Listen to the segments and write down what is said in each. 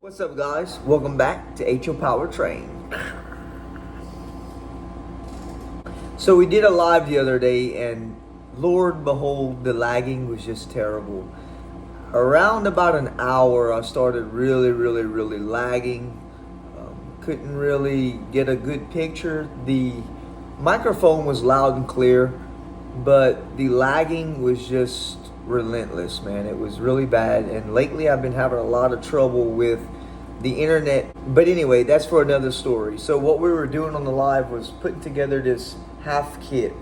What's up, guys? Welcome back to H.O. Powertrain. So we did a live the other day, and Lord behold, the lagging was just terrible. Around about an hour, I started really lagging. Couldn't really get a good picture. The microphone was loud and clear, but the lagging was just relentless, man. It was really bad, and lately I've been having a lot of trouble with the internet. But anyway, that's for another story. So what we were doing on the live was putting together this half kit.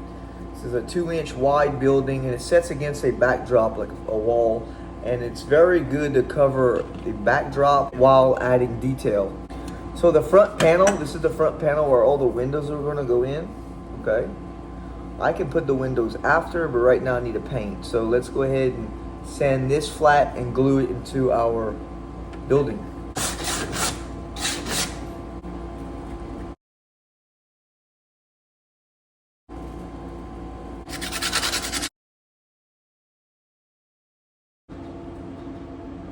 This is a 2-inch wide building, and it sets against a backdrop like a wall, and it's very good to cover the backdrop while adding detail. So the front panel, this is the front panel where all the windows are going to go in. Okay, I can put the windows after, but right now I need to paint. So let's go ahead and sand this flat and glue it into our building.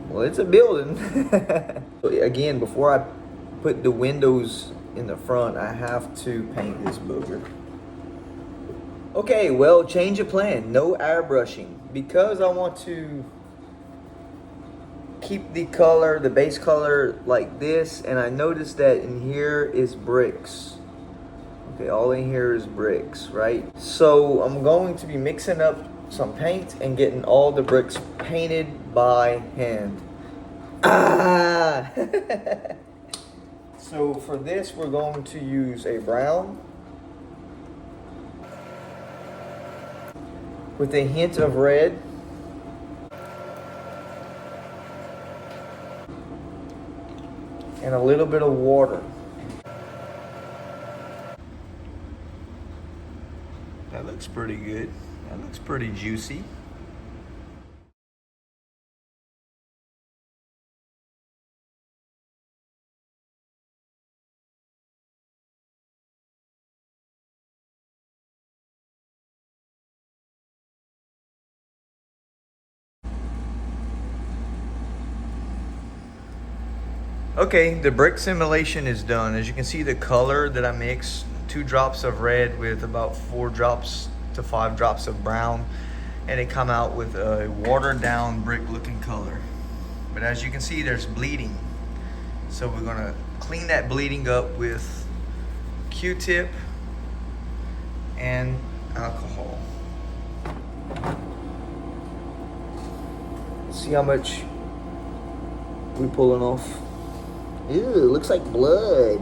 Well, it's a building. So again, before I put the windows in the front, I have to paint this booger. Okay, well, change of plan. No airbrushing. Because I want to keep the color, the base color like this, and I noticed that in here is bricks. Okay, all in here is bricks, right? So I'm going to be mixing up some paint and getting all the bricks painted by hand. Ah! So for this, we're going to use a brown with a hint of red, and a little bit of water. That looks pretty good. That looks pretty juicy. Okay, the brick simulation is done. As you can see, the color that I mixed, 2 drops of red with about 4 drops to 5 drops of brown, and it come out with a watered down brick looking color. But as you can see, there's bleeding. So we're gonna clean that bleeding up with Q-tip and alcohol. See how much we pulling off. Ew, looks like blood.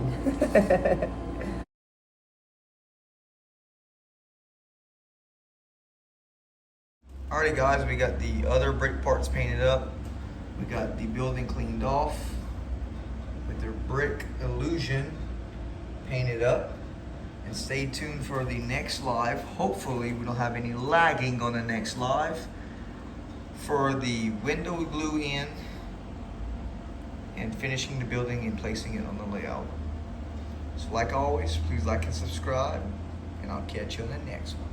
Alrighty guys, we got the other brick parts painted up. We got the building cleaned off with the brick illusion painted up. And stay tuned for the next live. Hopefully we don't have any lagging on the next live. For the window glue in and finishing the building and placing it on the layout. So like always, please like and subscribe, and I'll catch you on the next one.